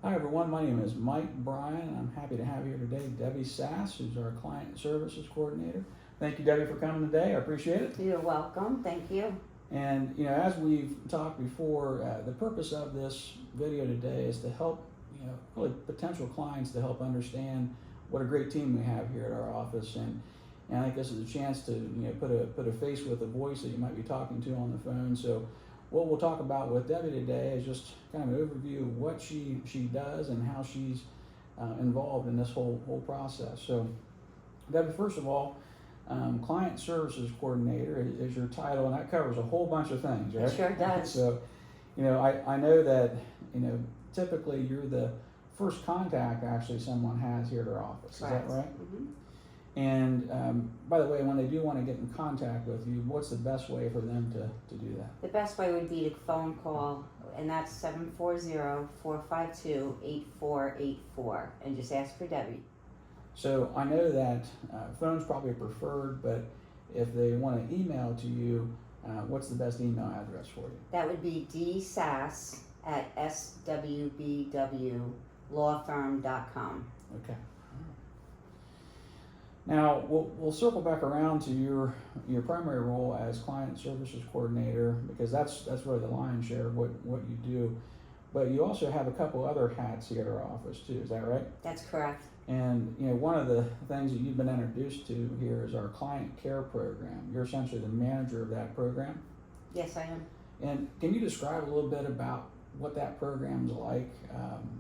Hi everyone, my name is Mike Bryan, and I'm happy to have here today Debbie Sass, who's our Client Services Coordinator. Thank you, Debbie, for coming today. I appreciate it. You're welcome. Thank you. And as we've talked before, the purpose of this video today is to help really potential clients to help understand what a great team we have here at our office, and I think this is a chance to put a face with a voice that you might be talking to on the phone. So what we'll talk about with Debbie today is just kind of an overview of what she does and how she's involved in this whole process. So Debbie, first of all, Client Services Coordinator is your title, and that covers a whole bunch of things, right? It sure does. So, I know that, typically you're the first contact actually someone has here at our office. Is that right? Mm-hmm. And by the way, when they do want to get in contact with you, what's the best way for them to do that? The best way would be to phone call, and that's 740-452-8484, and just ask for Debbie. So I know that phone's probably preferred, but if they want to email to you, what's the best email address for you? That would be dssass@swbwlawfirm.com. Okay. Now we'll circle back around to your primary role as Client Services Coordinator, because that's really the lion's share of what you do. But you also have a couple other hats here at our office too. Is that right? That's correct. And one of the things that you've been introduced to here is our Client Care Program. You're essentially the manager of that program. Yes, I am. And can you describe a little bit about what that program's like,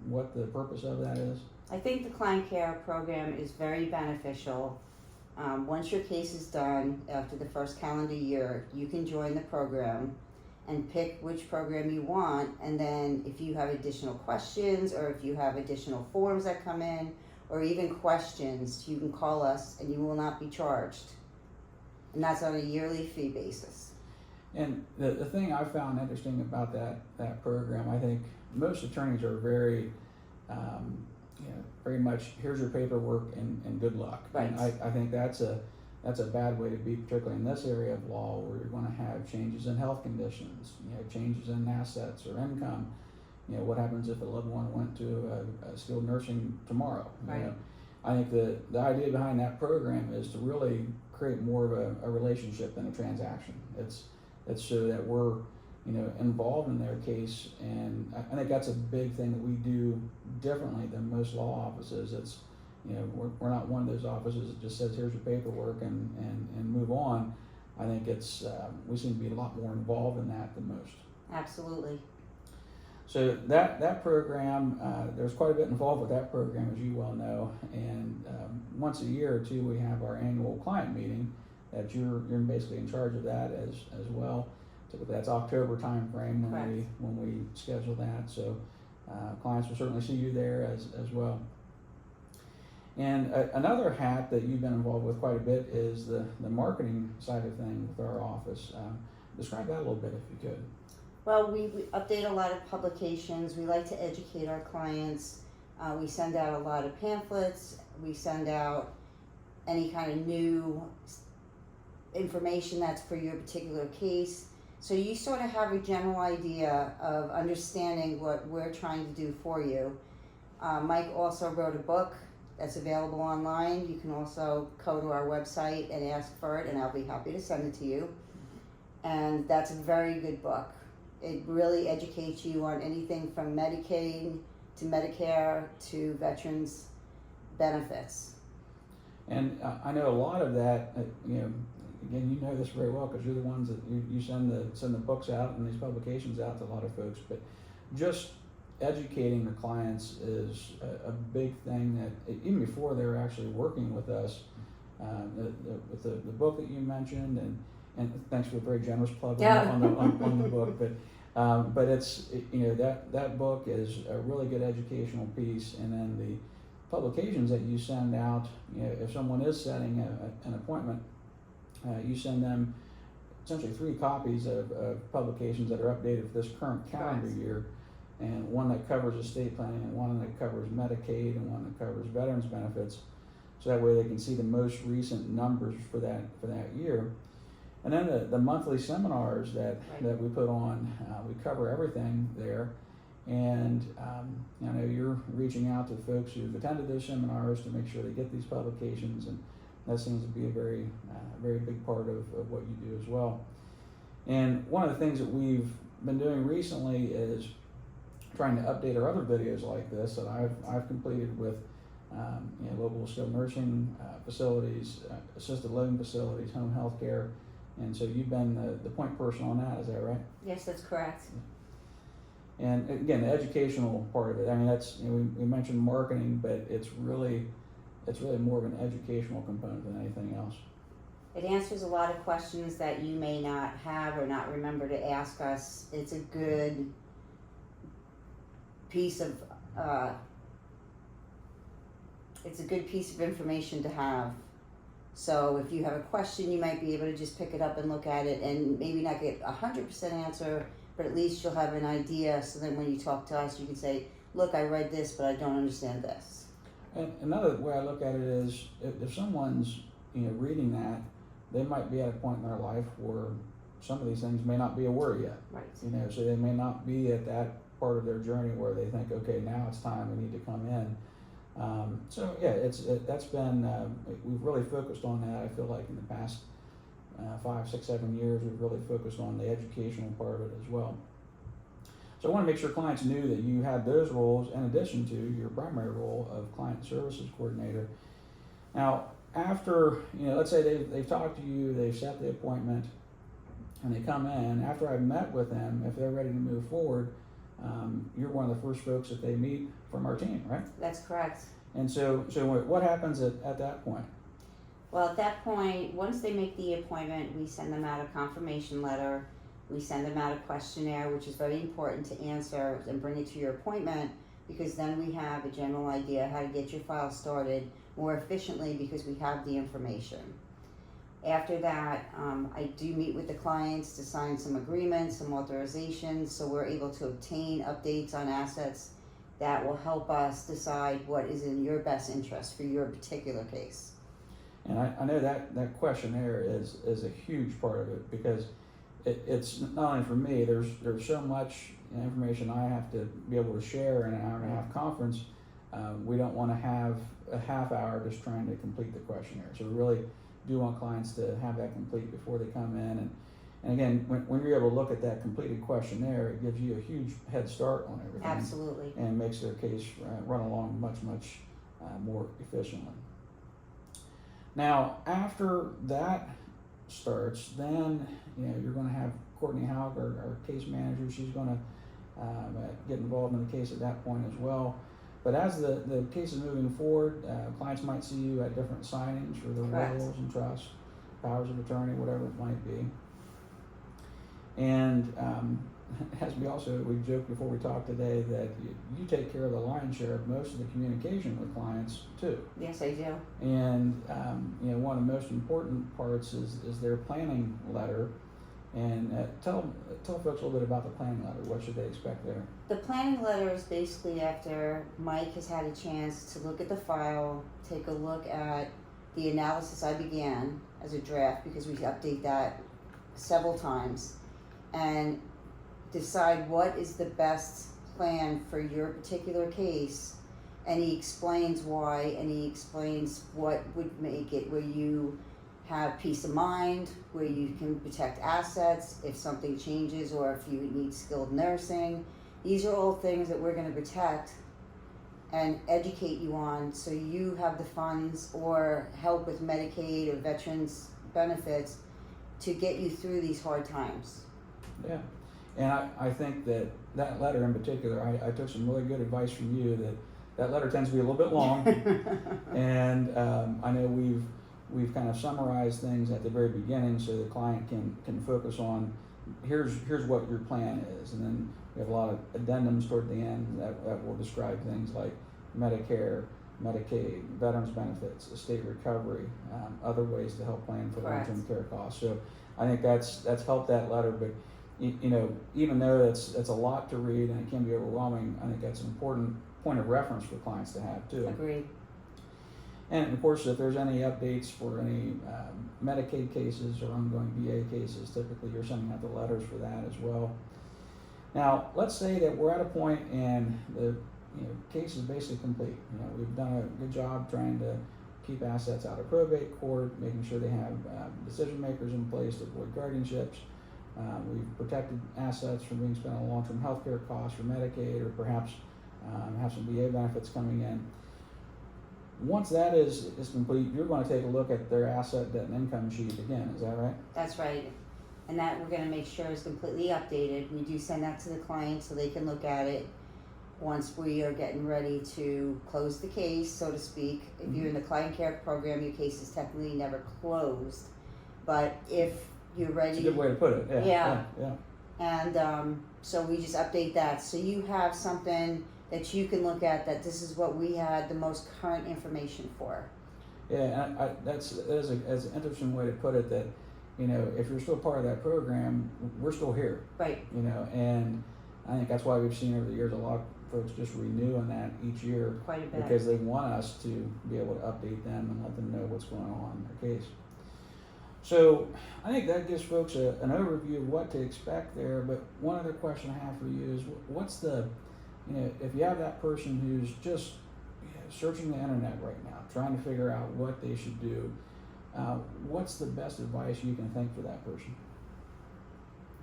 what the purpose of that is? I think the Client Care Program is very beneficial. Once your case is done, after the first calendar year, you can join the program and pick which program you want, and then if you have additional questions or if you have additional forms that come in or even questions, you can call us and you will not be charged. And that's on a yearly fee basis. And the thing I found interesting about that program, I think most attorneys are very very much, here's your paperwork and good luck. Right. And I think that's a bad way to be, particularly in this area of law where you're going to have changes in health conditions, changes in assets or income. What happens if a loved one went to a skilled nursing tomorrow? Right. I think the idea behind that program is to really create more of a relationship than a transaction. It's so that we're involved in their case, and I think that's a big thing that we do differently than most law offices. It's we're not one of those offices that just says here's your paperwork and move on. I think it's we seem to be a lot more involved in that than most. Absolutely. So that program, there's quite a bit involved with that program, as you well know, and once a year or two we have our annual client meeting that you're basically in charge of that as well. Typically that's October time frame when we schedule that, so clients will certainly see you there as well. And another hat that you've been involved with quite a bit is the marketing side of things with our office. Describe that a little bit if you could. Well, we update a lot of publications. We like to educate our clients. We send out a lot of pamphlets. We send out any kind of new information that's for your particular case. So you sort of have a general idea of understanding what we're trying to do for you. Mike also wrote a book that's available online. You can also go to our website and ask for it, and I'll be happy to send it to you. And that's a very good book. It really educates you on anything from Medicaid to Medicare to veterans benefits. And I know a lot of that, again, you know this very well because you're the ones that you send the books out and these publications out to a lot of folks, but just educating the clients is a big thing that even before they're actually working with us, with the book that you mentioned, and thanks for a very generous plug on the book, but it's that book is a really good educational piece, and then the publications that you send out, if someone is setting an appointment, you send them essentially 3 copies of publications that are updated for this current calendar year, and one that covers estate planning, and one that covers Medicaid, and one that covers veterans benefits, so that way they can see the most recent numbers for that year. And then the monthly seminars that we put on, we cover everything there, And I know you're reaching out to folks who've attended those seminars to make sure they get these publications, and that seems to be a very, very big part of what you do as well. And one of the things that we've been doing recently is trying to update our other videos like this that I've completed with local skilled nursing facilities, assisted living facilities, home health care. And so you've been the point person on that, is that right? Yes, that's correct. And again, the educational part of it, I mean, that's, we mentioned marketing, but it's really more of an educational component than anything else. It answers a lot of questions that you may not have or not remember to ask us. It's a good piece of information to have. So if you have a question, you might be able to just pick it up and look at it and maybe not get 100% answer, but at least you'll have an idea, so then when you talk to us, you can say, look, I read this, but I don't understand this. And another way I look at it is, if someone's reading that, they might be at a point in their life where some of these things may not be a worry yet. Right. So they may not be at that part of their journey where they think, okay, now it's time, we need to come in. That's been, we've really focused on that. I feel like in the past 5, 6, 7 years, we've really focused on the educational part of it as well. So I want to make sure clients knew that you had those roles in addition to your primary role of client services coordinator. Now, after, let's say they've talked to you, they've set the appointment, and they come in, after I've met with them, if they're ready to move forward, you're one of the first folks that they meet from our team, right? That's correct. And so what happens at that point? Well, at that point, once they make the appointment, we send them out a confirmation letter. We send them out a questionnaire, which is very important to answer and bring it to your appointment, because then we have a general idea how to get your file started more efficiently because we have the information. After that, I do meet with the clients to sign some agreements, some authorizations, so we're able to obtain updates on assets that will help us decide what is in your best interest for your particular case. And I know that questionnaire is a huge part of it, because it's not only for me, there's so much information I have to be able to share in an hour and a half conference. We don't want to have a half hour just trying to complete the questionnaire. So we really do want clients to have that complete before they come in. And again, when you're able to look at that completed questionnaire, it gives you a huge head start on everything. Absolutely. And makes their case run along much more efficiently. Now, after that starts, then you're going to have Courtney Haug, our case manager. She's going to get involved in the case at that point as well. But as the case is moving forward, clients might see you at different signings for their wills and trusts, powers of attorney, whatever it might be. And as we joked before we talked today that you take care of the lion's share of most of the communication with clients too. Yes, I do. And one of the most important parts is their planning letter. And tell folks a little bit about the planning letter. What should they expect there? The planning letter is basically after Mike has had a chance to look at the file, take a look at the analysis I began as a draft, because we update that several times, and decide what is the best plan for your particular case. And he explains why, and he explains what would make it where you have peace of mind, where you can protect assets if something changes or if you need skilled nursing. These are all things that we're going to protect and educate you on, so you have the funds or help with Medicaid or veterans benefits to get you through these hard times. Yeah, and I think that letter in particular, I took some really good advice from you. That letter tends to be a little bit long, and I know we've kind of summarized things at the very beginning so the client can focus on here's what your plan is, and then we have a lot of addendums toward the end that will describe things like Medicare, Medicaid, veterans benefits, estate recovery, other ways to help plan for long-term care costs. So I think that's helped that letter, but even though it's a lot to read and it can be overwhelming, I think that's an important point of reference for clients to have too. Agreed. And of course, if there's any updates for any Medicaid cases or ongoing VA cases, typically you're sending out the letters for that as well. Now, let's say that we're at a point and the case is basically complete. We've done a good job trying to keep assets out of probate court, making sure they have decision makers in place to avoid guardianships. We've protected assets from being spent on long-term health care costs for Medicaid, or perhaps have some VA benefits coming in. Once that is complete, you're going to take a look at their asset, debt, and income sheet again. Is that right? That's right. And that we're going to make sure is completely updated. We do send that to the client so they can look at it once we are getting ready to close the case, so to speak. If you're in the client care program, your case is technically never closed. But if you're ready... It's a good way to put it. Yeah. And so we just update that. So you have something that you can look at, that this is what we had the most current information for. Yeah, and that's an interesting way to put it, that if you're still part of that program, we're still here. Right. And I think that's why we've seen over the years a lot of folks just renewing that each year. Quite a bit. Because they want us to be able to update them and let them know what's going on in their case. So I think that gives folks an overview of what to expect there. But one other question I have for you is, what's the, if you have that person who's just searching the internet right now, trying to figure out what they should do, what's the best advice you can think for that person?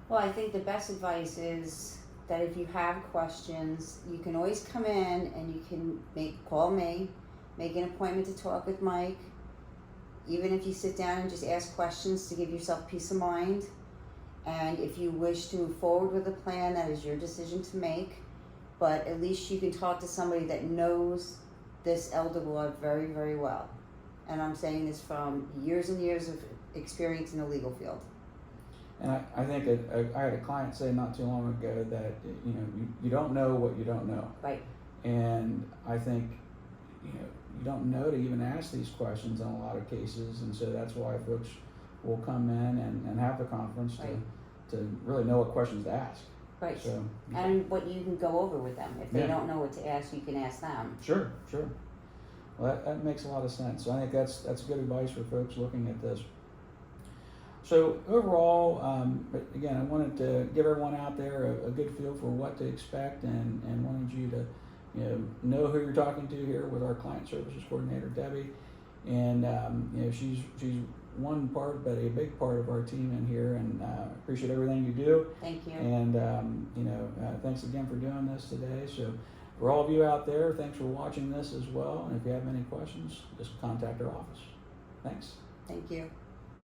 Well, I think the best advice is that if you have questions, you can always come in and you can call me, make an appointment to talk with Mike. Even if you sit down and just ask questions to give yourself peace of mind. And if you wish to move forward with a plan, that is your decision to make. But at least you can talk to somebody that knows this elder law very, very well. And I'm saying this from years and years of experience in the legal field. And I think I had a client say not too long ago that you don't know what you don't know. Right. And I think you don't know to even ask these questions in a lot of cases, and so that's why folks will come in and have the conference to really know what questions to ask. Right. So, and what you can go over with them. If they don't know what to ask, you can ask them. Sure. Well, that makes a lot of sense. So I think that's good advice for folks looking at this. So overall, again, I wanted to give everyone out there a good feel for what to expect, and wanted you to know who you're talking to here with our client services coordinator, Debbie. And she's one part, but a big part of our team in here, and appreciate everything you do. Thank you. And thanks again for doing this today. So for all of you out there, thanks for watching this as well. And if you have any questions, just contact our office. Thanks. Thank you.